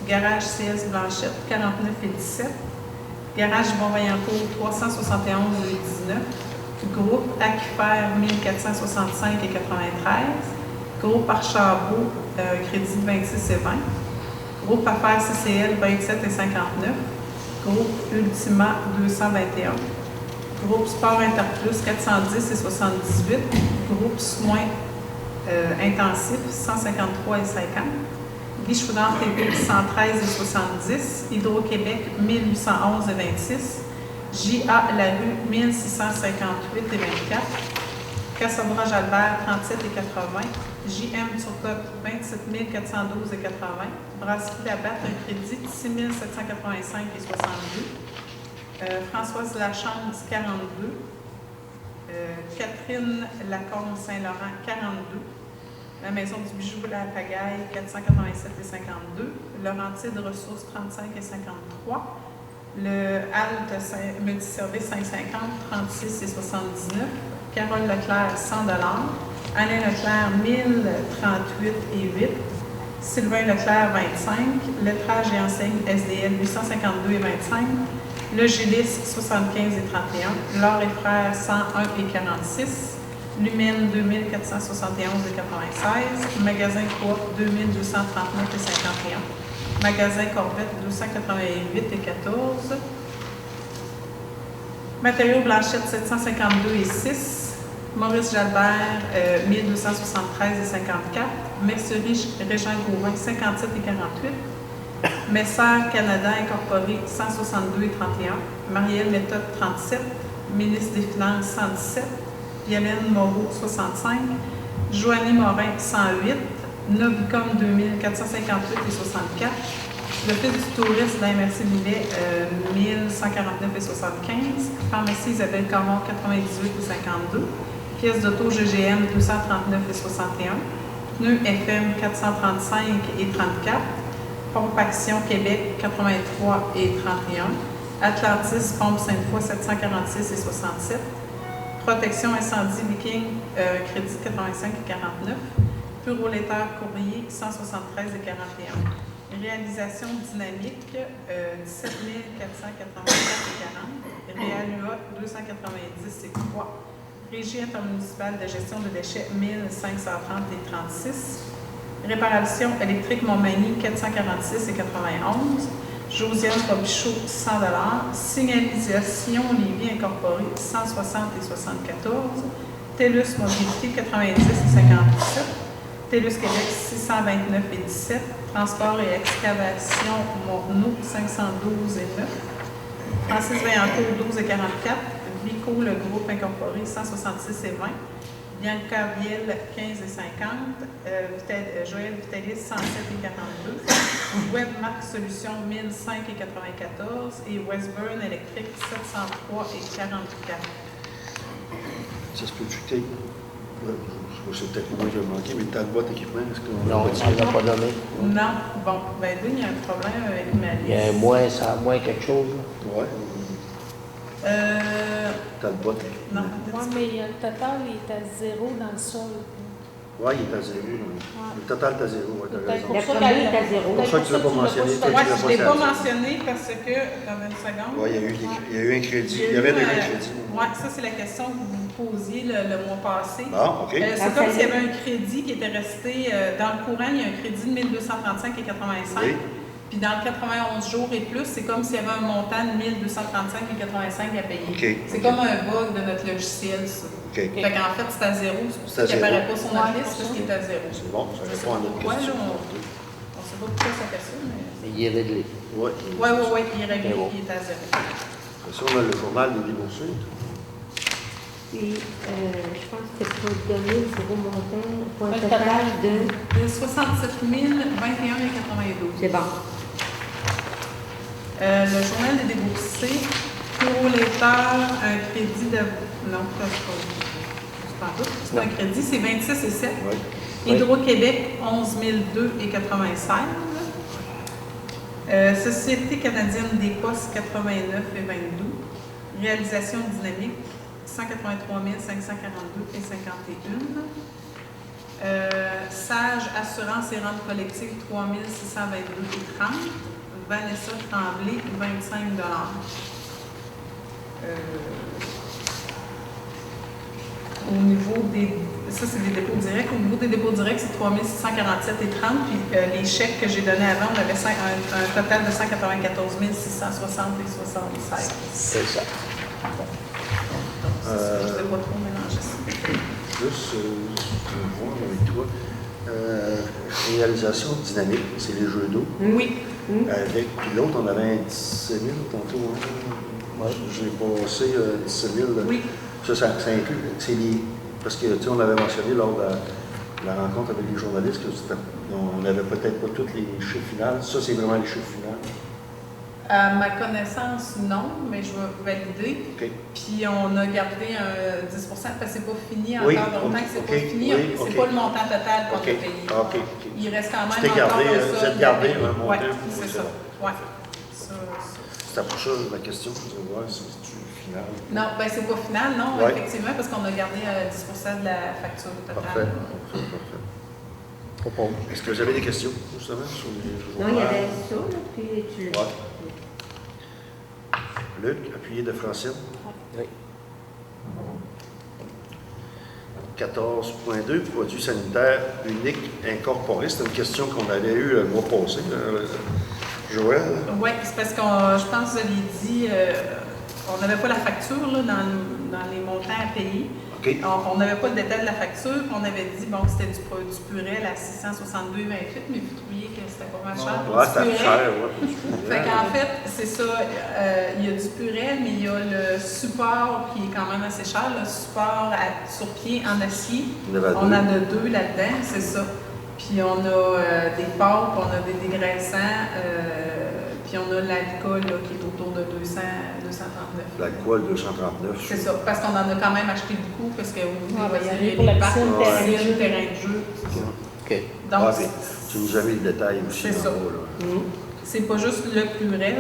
Garage CS Blanchette, 49 et 17. Garage Yvon-Vaillancourt, 371 et 19. Groupe Aquifer, 1465 et 93. Groupe Archambault, crédit de 26 et 20. Groupe Affaires CCL, 27 et 59. Groupe Ultima, 221. Groupe Sport Interplus, 410 et 78. Groupe Soins intensifs, 153 et 50. Guy Choudard TV, 113 et 70. Hydro-Québec, 1811 et 26. J.A. Larue, 1658 et 24. Cassandra Jalbert, 37 et 80. J.M. Turcotte, 27 412 et 80. Brasserie Labatte, un crédit de 6 785 et 62. Françoise Lachance, 42. Catherine Lacombe Saint-Laurent, 42. La Maison du Bijou La Pagaille, 487 et 52. Laurentide Ressources, 35 et 53. Le Halte Multiservice 550, 36 et 79. Carole Leclerc, 100 $. Alain Leclerc, 1038 et 8. Sylvain Leclerc, 25. Lettrage et enseigne SDL, 852 et 25. Le Gélis, 75 et 31. Laure et Frères, 101 et 46. Lumine, 2471 et 96. Magasin Coop, 2239 et 51. Magasin Corvette, 288 et 14. Matériaux Blanchette, 752 et 6. Maurice Jalbert, 1273 et 54. Mercerie Régent Gauvin, 57 et 48. Messer Canada Incorporé, 162 et 31. Marielle Méthode, 37. Ministre des Finances, 117. Violaine Moreau, 65. Joannie Morin, 108. Novicom 2458 et 64. L'Office du tourisme de la MRC Lillet, 1149 et 75. Pharmacie Isabelle Caron, 98 et 52. Pièces d'auto GGM, 239 et 61. Pneus FM, 435 et 34. Pompe Action Québec, 83 et 31. Atlantis, Pompe Sainte-Foy, 746 et 67. Protection Incendie Viking, crédit 85 et 49. Puro-Laiter Courrier, 173 et 41. Réalisation dynamique, 17 484 et 40. Réalua, 290 et 3. Régie intermunicipale de gestion de déchets, 1530 et 36. Réparation électrique Montmagny, 446 et 91. Josiane Robichaud, 100 $. Signalisation Lévis Incorporée, 160 et 74. TELUS Mobilité, 90 et 57. TELUS Québec, 629 et 17. Transport et excavation Morneau, 512 et 9. Francis Vaillancourt, 12 et 44. Vico, le groupe incorporé, 166 et 20. Bianca Viel, 15 et 50. Joël Vitalis, 107 et 42. Webmark Solutions, 1005 et 94. Et Westburn Électrique, 703 et 44. Ça se peut-tu que c'est peut-être moi qui vais manquer, mais t'as le boîte équipement, est-ce qu'on Non, l'a on ne l'a pas nommé. Non. Bon, ben oui, il y a un problème avec ma liste. Il y a un moins, ça a moins quelque chose. Là. Ouais. T'as le boîte équipement. Non. Oui, mais le total il est à 0 dans le sol. Oui, il est à 0. Le total est à 0, ouais, t'as raison. Le premier est à 0. C'est pour ça que tu ne l'as pas mentionné. Moi, je ne l'ai pas mentionné parce que, dans une seconde. Oui, il y a eu un crédit. Il y avait un crédit. Oui, ça, c'est la question que vous me posiez le mois passé. Ah, OK. C'est comme s'il y avait un crédit qui était resté dans le courant, il y a un crédit de 1235 et 85. Oui. Puis dans le 91 jours et plus, c'est comme s'il y avait un montant de 1235 et 85 à payer. OK. C'est comme un bug de notre logiciel, ça. OK. Fait qu'en fait, c'est à 0. C'est pour ça C'est à qu'il n'apparaît zéro. pas sur notre liste, parce qu'il est à 0. C'est bon, ça Je sais répond à pas notre pourquoi, question. là, on ne sait pas pourquoi ça fait ça, mais... Mais il est réglé. Oui. Oui, il est réglé, Zéro. il est à 0. Après ça, on a le journal des déboursés. Puis, je pense que c'est pour donner pour montant pour un Un total de... De 67 021 et 92. C'est bon. Le journal des déboursés, Puro-Laiter, un crédit de... Non, c'est pas tout. C'est un crédit, c'est 26 et 7. Oui. Hydro-Québec, 11 002 et 96. Société canadienne des postes, 89 et 22. Réalisation dynamique, 183 542 et 51. Sage Assurance et rente collective, 3 622 et 30. Vanessa Tremblay, 25 $. Au niveau des... Ça, c'est des dépôts directs. Au niveau des dépôts directs, c'est 3 647 et 30. Puis les chèques que j'ai donnés avant, on avait un total de 194 660 et 76. C'est ça. Je ne vais pas trop mélanger ça. Plus, je vais voir avec toi. Réalisation dynamique, c'est les jeux d'eau. Oui. Avec l'autre, on avait un 17 000 tantôt. Moi, j'ai passé 17 000. Oui. Ça inclut. C'est les. Parce que, tu sais, on avait mentionné lors de la rencontre avec les journalistes qu'on n'avait peut-être pas tous les chiffres finaux. Ça, c'est vraiment les chiffres finaux. À ma connaissance, non, mais je vais valider. OK. Puis on a gardé un 10 parce que c'est pas fini encore. Oui, Longtemps que c'est OK, pas fini. oui, C'est OK. pas le montant total qu'on OK. a payé. OK. Il reste quand Tu même t'es gardé, encore un vous solde êtes gardé à payer. un montant. Ouais, Oui, c'est c'est ça. bon. Ouais. Ça. C'était pour ça la question. Je veux voir si c'est final. Non, ben c'est pas final, non, Ouais. effectivement, parce qu'on a gardé 10 de la facture totale. Parfait. Propos. Est-ce que vous avez des questions, justement, sur les Non, il y avait ça, là, puis tu l'as. Ouais. Luc, appuyé de Francine. Oui. 14.2, produits sanitaires uniques incorporés. C'était une question qu'on avait eue le mois passé. Joël? Oui, c'est parce qu'on, je pense que vous aviez dit, on n'avait pas la facture là, dans les montants à payer. OK. On n'avait pas le détail de la facture, puis on avait dit bon, que c'était du Purel à 662,28, mais vous trouviez que c'était pas mal cher pour Ouais, du c'était Purel. cher, ouais. Fait qu'en fait, c'est ça, il y a du Purel, mais il y a le support qui est quand même assez cher, le support sur pied en acier. On en a 2 là-dedans, c'est ça. Puis on a des pâtes, on a des dégraissants, puis on a l'alcool là, qui est autour de 239. L'alcool 239. C'est ça, parce qu'on en a quand même acheté beaucoup, parce qu'au niveau Ah, ben, des il y en a loisirs, pour la les parcs, piscine, piscine, terrain de jeu. OK. Donc, Ah, tu nous as mis le détail aussi. c'est ça. en haut, là. c'est pas juste le Purel,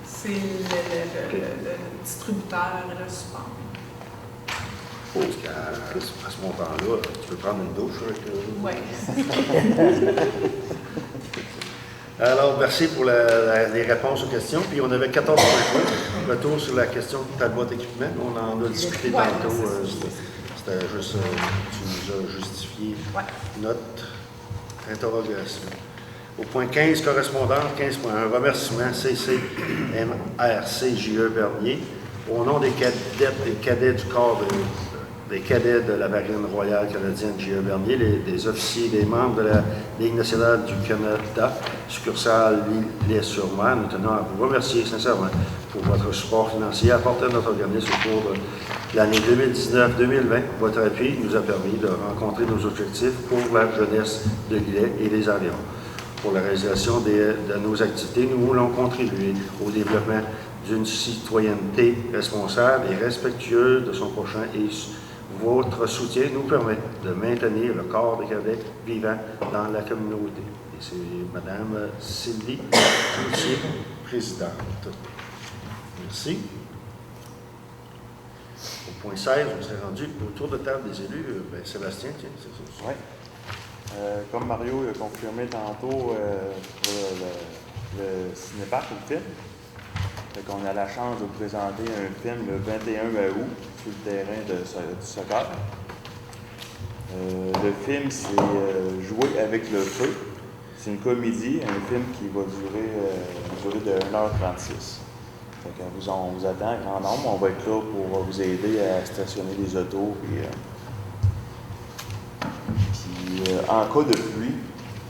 c'est le distributeur, le support. Parce qu'à ce montant-là, tu peux prendre une douche avec Oui. Alors, merci pour les réponses aux questions. Puis on avait 14 points. Retour sur la question de ta boîte d'équipement. On en a discuté Ouais, tantôt. c'est ça. C'était juste, tu nous as justifié Ouais. notre interrogation. Au point 15, correspondance, 15.1, remerciement CCMRC J.E. Bernier. Au nom des cadets du corps des cadets de la Marine royale canadienne J.E. Bernier, des officiers, des membres de la Ligue nationale du Canada, succursale L'Île-sur-Mer, nous tenons à vous remercier sincèrement pour votre support financier apporté à notre organisme au cours de l'année 2019-2020. Votre appui nous a permis de rencontrer nos objectifs pour la jeunesse de l'île et des environs. Pour la réalisation de nos activités, nous voulons contribuer au développement d'une citoyenneté responsable et respectueuse de son prochain et votre soutien nous permet de maintenir le corps des cadets vivant dans la communauté. Et c'est Mme Sylvie Cloutier, présidente. Merci. Au point 16, on s'est rendu au tour de table des élus. Sébastien, tiens, c'est ça. Oui. Comme Mario a confirmé tantôt pour le cinéparc ou le film, on a la chance de vous présenter un film le 21 août sur le terrain du soccer. Le film, c'est Jouer avec le feu. C'est une comédie, un film qui va durer de 1h36. On vous attend à grand nombre. On va être là pour vous aider à stationner les autos. Puis, en cas de pluie,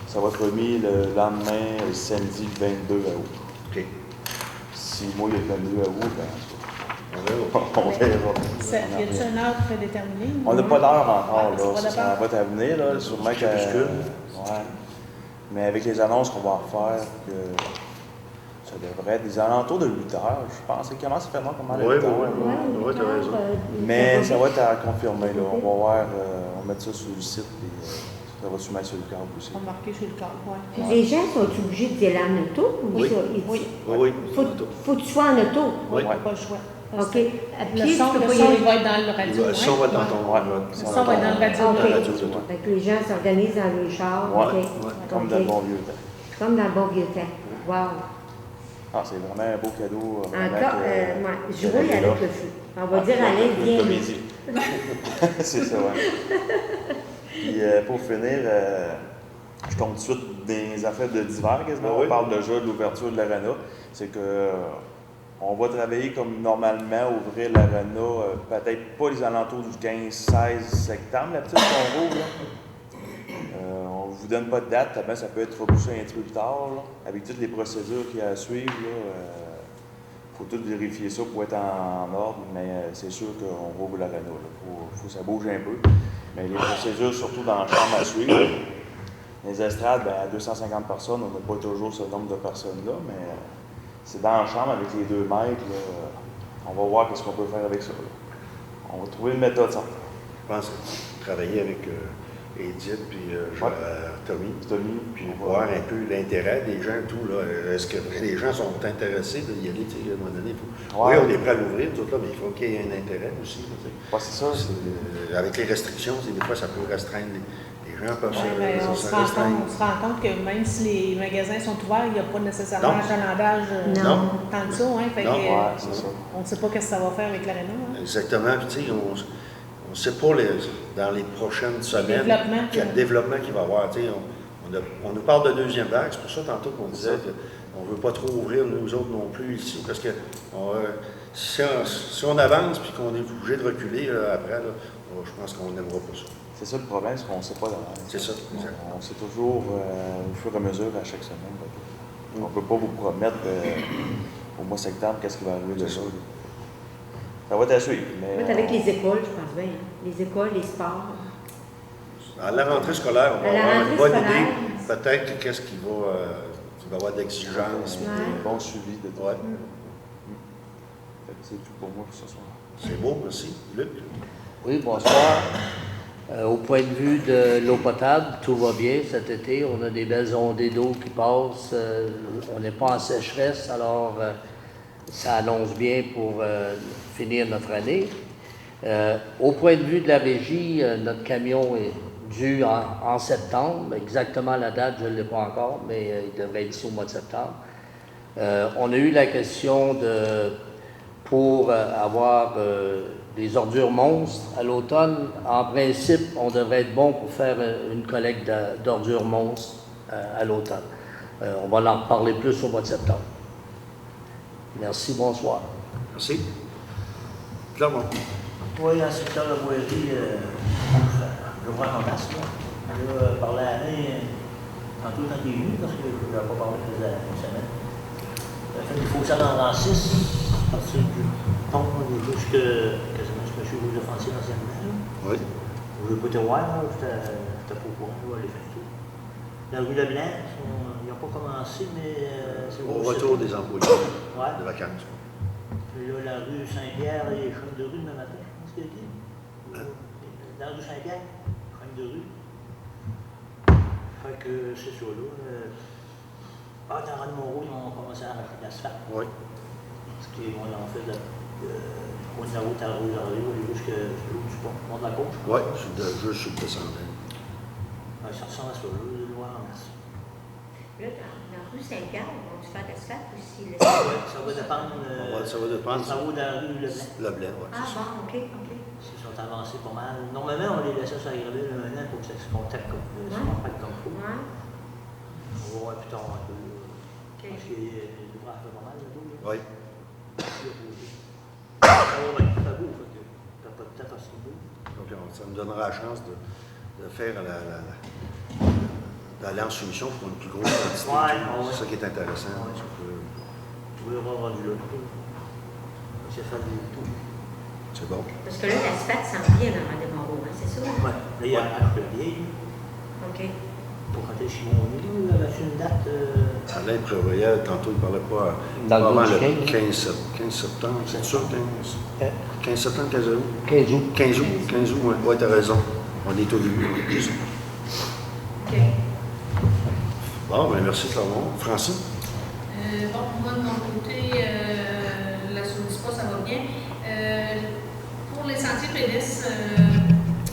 ça va être remis le lendemain, le samedi 22 août. OK. Si moi, il y a le 22 août, On verra. on verra. Y a-t-il une heure prédéterminée? On n'a pas d'heure encore, Ouais, là. Ça va à venir, là. Sûrement que. Ouais. Mais avec les annonces qu'on va refaire, que ça devrait être des alentours de 8 heures, je pense. Il commence à faire noir comme à 8 heures. Oui, tu as raison. Mais ça va être à confirmer, là. On va voir, on va mettre ça sur le site, puis ça va se mettre sur le câble aussi. On va marquer sur le câble, oui. Les gens sont obligés d'y aller en auto? Ou Oui. ça? Oui. Faut que tu sois en auto? Oui. On n'a pas le choix. OK. À Le pied, son, tu peux pas y il aller. va être dans le radio. Le son va être dans ton. Ouais. Le son va être dans le radio. OK. Dans la radio d'auto. Fait que les gens s'organisent dans le char. Ouais. OK. Ouais. Comme OK. dans le bon vieux temps. Comme dans le bon vieux temps. Wow. Ah, c'est vraiment un beau cadeau. Encore, jouer avec avec le feu. On va dire Alain, une viens. comédie. C'est ça, ouais. Puis pour finir, je tombe tout de suite des affaires de d'hiver quasiment. Oui. On parle déjà de l'ouverture de l'arena. C'est que on va travailler comme normalement, ouvrir l'arena, peut-être pas les alentours du 15-16 septembre, la petite qu'on rouvre. On ne vous donne pas de date, ça peut être repoussé un petit peu plus tard. Là. Avec toutes les procédures qu'il y a à suivre, il faut tout vérifier ça pour être en ordre, mais c'est sûr qu'on rouvre l'arena. Il faut que ça bouge un peu. Mais les procédures, surtout dans la chambre à suivre, les estrades, à 250 personnes, on n'a pas toujours ce nombre de personnes-là, mais c'est dans la chambre avec les 2 mètres. On va voir ce qu'on peut faire avec ça. Là. On va trouver une méthode certaine. Je pense travailler avec Edith puis Tommy, puis voir un peu l'intérêt des gens, tout. Est-ce que les gens sont intéressés d'y aller, à un moment donné? Oui, on est prêt à l'ouvrir, tout là, mais il faut qu'il y ait un intérêt aussi. Ouais, c'est ça. Avec les restrictions, des fois, ça peut restreindre. Les gens peuvent On se rend compte que même si les magasins sont ouverts, il n'y a pas nécessairement un achalandage tant que ça. Hein, fait c'est ça. On ne sait pas ce que ça va faire avec l'aréna. Hein. Exactement. Puis, tu sais, on ne sait pas dans les prochaines semaines quel développement qu'il va y avoir. Tu sais, on nous parle de deuxième vague. C'est pour ça, tantôt, qu'on disait qu'on ne veut pas trop ouvrir, nous autres non plus, ici, parce que si on avance puis qu'on est obligé de reculer après, là, je pense qu'on n'aimera pas ça. C'est ça le problème, c'est qu'on ne sait pas d'avance. C'est ça, exact. On sait toujours au fur et à mesure à chaque semaine. On ne peut pas vous promettre au mois de septembre qu'est-ce qui va arriver de ça. Ça va être à suivre. Mais avec les écoles, je pense bien. Les écoles, les sports. À la rentrée scolaire, on va avoir une bonne idée. Peut-être qu'est-ce qu'il va y avoir d'exigence. Un bon suivi de tout. Ouais. C'est tout pour moi pour ce soir. C'est beau, merci. Luc? Oui, bonsoir. Au point de vue de l'eau potable, tout va bien cet été. On a des belles ondées d'eau qui passent. On n'est pas en sécheresse, alors ça annonce bien pour finir notre année. Au point de vue de la régie, notre camion est dû en septembre. Exactement la date, je ne l'ai pas encore, mais il devrait être ici au mois de septembre. On a eu la question pour avoir des ordures monstres à l'automne. En principe, on devrait être bon pour faire une collecte d'ordures monstres à l'automne. On va en reparler plus au mois de septembre. Merci, bonsoir. Merci. Clermont. Oui, dans le secteur de la voirie, je vois en masse. Là, par l'année, tantôt quand il est venu, parce que je n'avais pas parlé depuis une semaine. Il faut que ça dans 6, à partir du pont jusqu'à quasiment ce que M. Rouge-Offensier anciennement. Oui. Je ne peux te voir, j'étais pas au courant, je vais aller faire tout. La rue Leblanc, ils n'ont pas commencé, mais c'est au retour des employés de vacances. Puis là, la rue Saint-Pierre et chemin de rue demain matin, je pense qu'il y a dit. Dans la rue Saint-Pierre, chemin de rue. Fait que c'est ça là. Dans Rennes-Moreau, ils ont commencé à arracher l'asphalte. Oui. Parce qu'ils ont fait de point de la route à la rue Laurier, jusqu'à l'eau du pont, au de la gauche. Oui, juste sur le descendant. Ça ressemble à ça, là, le noir en masse. Là, dans la rue Saint-Pierre, on va faire l'asphalte aussi? Ça va dépendre. Ça va dépendre. Ça va dans la rue Leblanc. Leblanc, oui. Ah bon, OK. Ils sont avancés pas mal. Normalement, on les laissait s'aggraver un an pour que ça se contacte comme il faut. Ouais. On va voir plus tard un peu. Parce qu'il y a des ouvrages pas mal là-dedans. Oui. Ça va être très beau, fait que t'as pas de temps à ce niveau. Donc, ça nous donnera la chance de faire d'aller en soumission pour une plus grosse quantité. C'est ça qui est intéressant. Oui, on va rendu là. C'est faire du tout. C'est bon. Parce que là, l'asphalte s'en vient dans Rennes-Moreau, hein, c'est ça? Oui. Là, il y a un peu vieille. OK. Pour quand est-ce qu'ils vont venir, là, une date. Alain prévoyait, tantôt, il ne parlait pas Dans le le 15 septembre, c'est sûr, 15 septembre, 15 août? 15 août. 15 août, oui, tu as raison. On est au début. OK. Bon, bien, merci Clermont. Francine? Bon, moi, de mon côté, la Sonispa, ça va bien. Pour les sentiers pédestres,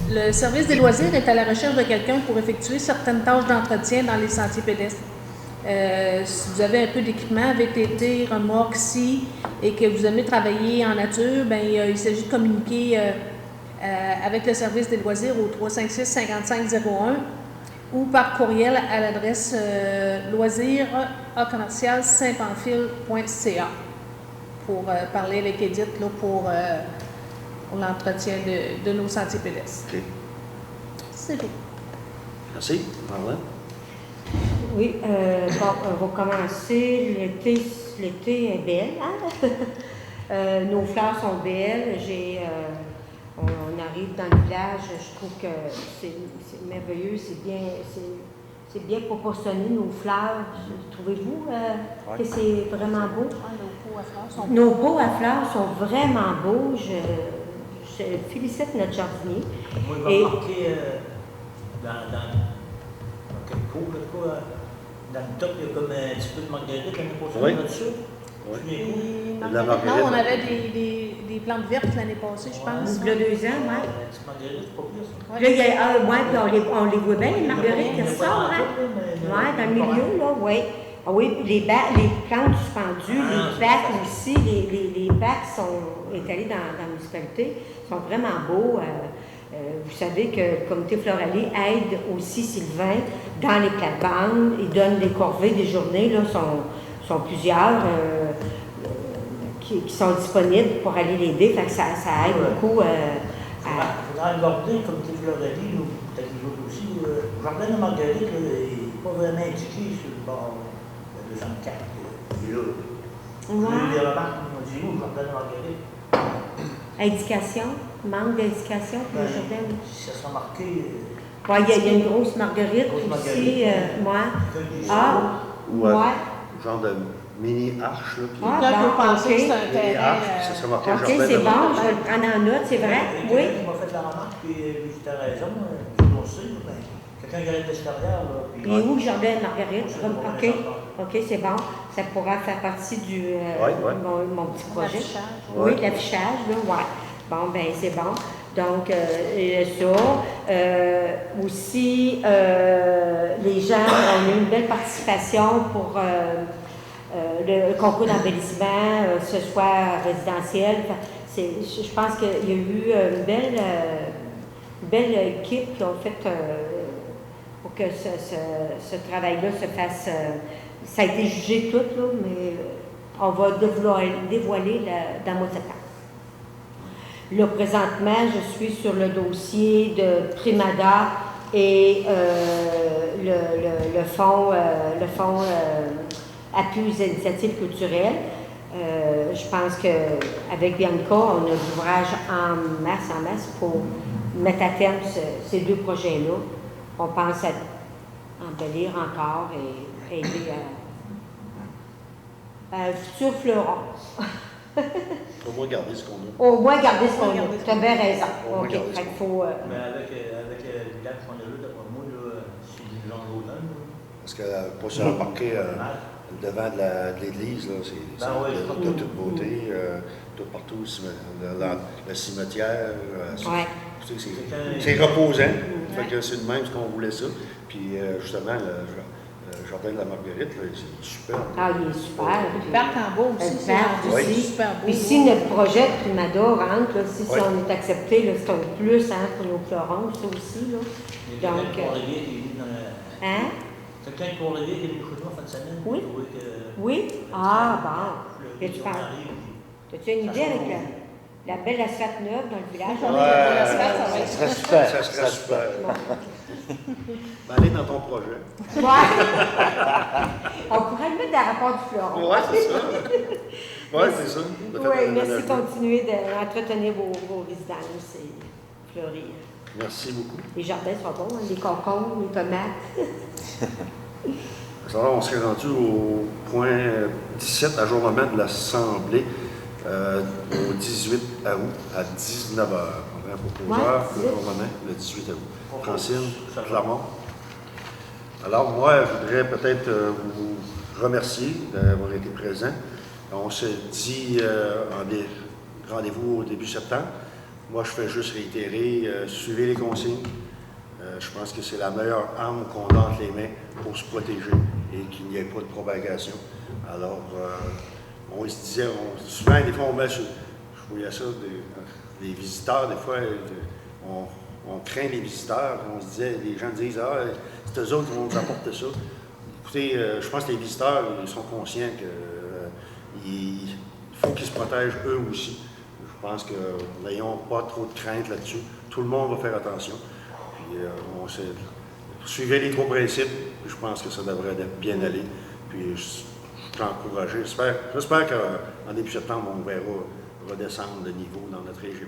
le service des loisirs est à la recherche de quelqu'un pour effectuer certaines tâches d'entretien dans les sentiers pédestres. Si vous avez un peu d'équipement, VTT, remorque, scie, et que vous aimez travailler en nature, bien, il s'agit de communiquer avec le service des loisirs au 356-5501 ou par courriel à l'adresse loisirs@saintpamphile.ca pour parler avec Edith là, pour l'entretien de nos sentiers pédestres. OK. C'est tout. Merci. Marlène? Oui, bon, on va commencer. L'été est belle, hein? Nos fleurs sont belles. On arrive dans le village, je trouve que c'est merveilleux, c'est bien proportionné, nos fleurs. Trouvez-vous que c'est vraiment beau? Nos pots à fleurs sont vraiment beaux. Je félicite notre jardinier. Moi, il m'a marqué dans quelques cours, dans le top, il y a comme un petit peu de marguerite l'année prochaine là-dessus. Oui. Non, on avait des plantes vertes l'année passée, je pense. Il y a 2 ans, oui. Petite marguerite, c'est pas pire ça. Là, il y a, puis on les voit bien, les marguerites qui ressortent, hein? Oui, dans le milieu, là, oui. Ah oui, les plantes suspendues, les bacs aussi, les bacs sont étalés dans la municipalité, sont vraiment beaux. Vous savez que le comité Floralie aide aussi Sylvain dans les plates-bandes. Il donne des corvées, des journées, là, sont plusieurs qui sont disponibles pour aller l'aider. Fait que ça aide beaucoup Il faudra aborder, comme tu l'as dit, ou peut-être les autres aussi, le jardin de Marguerite n'est pas vraiment indiqué sur le bord de 204. Et là, j'ai eu des remarques qui m'ont dit où le jardin de Marguerite? Indication, manque d'indication pour le jardin. Ça sera marqué. Ouais, il y a une grosse marguerite aussi, moi. Ah, ouais. Genre de mini-arche, là. Ah, Quand bon, vous pensez que c'est un Mini-arche, terrain. ça serait marqué OK, jardin c'est de bon, Marguerite. je vais le prendre en note, c'est vrai. Il y a Oui. quelqu'un qui m'a fait la remarque, puis tu as raison, je le sais, mais quelqu'un qui arrive de l'extérieur, là. Puis Il est où le jardin de Marguerite? OK, OK. OK, c'est bon. Ça pourra faire partie du Ouais. mon petit projet. L'affichage. Oui, l'affichage, là, ouais. Bon, ben c'est bon. Donc, ça. Aussi, les gens ont eu une belle participation pour le concours d'embellissement, ce soit résidentiel. Je pense qu'il y a eu une belle équipe qui ont fait pour que ce travail-là se fasse. Ça a été jugé tout, là, mais on va dévoiler dans le mois de septembre. Là, présentement, je suis sur le dossier de Primada et le fonds appui aux initiatives culturelles. Je pense qu'avec Bianca, on a de l'ouvrage en masse pour mettre à terme ces deux projets-là. On pense à embellir encore et aider à un futur fleuron. Au moins garder ce qu'on a. Au moins garder ce qu'on a. Tu as bien raison. Au moins OK. garder ce Fait qu'il faut. Mais avec le village qu'on a là, d'après moi, là, c'est du genre d'automne. Parce que pour se remarquer devant de l'église, là, c'est de toute beauté, tout partout, le cimetière. Ouais. C'est reposant. Fait que c'est de même ce qu'on voulait ça. Puis justement, le jardin de la Marguerite, là, c'est super. Ah, il est super. Le parc en bas aussi, c'est parc rendu aussi. super beau. Puis si notre projet de Primada rentre, là, si Ouais. on est accepté, là, c'est un plus pour nos fleurons, ça aussi. Là. Il y a Donc, quelqu'un de Port-Lévis qui est venu dans la... Hein? Quelqu'un de Port-Lévis qui est venu chez nous en fin de semaine. Oui. Il trouvait que- Oui? Ah, bon. Le Et tu on penses? arrive, As-tu une idée avec la belle asphalte neuve dans le village? On est dans l'asphalte, ça va être Ça serait super. Ça serait super. Ben, allez dans ton projet. Ouais. On pourrait le mettre dans le rapport du fleuron. Ouais, c'est ça. Ouais, c'est ça. De faire Oui, un merci de aménagement. continuer d'entretenir vos résidences et fleurir. Merci beaucoup. Les jardins sont bons, hein, les concombres, les tomates. Alors, on serait rendu au point 17, ajournement de l'Assemblée au 18 août à 19h. On va proposer ajournement le 18 août. Francine, Clermont. Alors, moi, je voudrais peut-être vous remercier d'avoir été présent. On se dit rendez-vous au début septembre. Moi, je fais juste réitérer, suivez les consignes. Je pense que c'est la meilleure arme qu'on a entre les mains pour se protéger et qu'il n'y ait pas de propagation. Alors, on se disait, souvent, des fois, je voyais ça, des visiteurs, des fois, on craint les visiteurs. On se disait, les gens disent, ah, c'est eux autres qui vont nous apporter ça. Écoutez, je pense que les visiteurs, ils sont conscients qu'il faut qu'ils se protègent eux aussi. Je pense que n'ayons pas trop de crainte là-dessus. Tout le monde va faire attention. Puis suivez les 3 principes. Je pense que ça devrait bien aller. Puis je suis encouragé. J'espère qu'en début septembre, on verra redescendre le niveau dans notre région.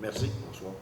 Merci. Bonsoir.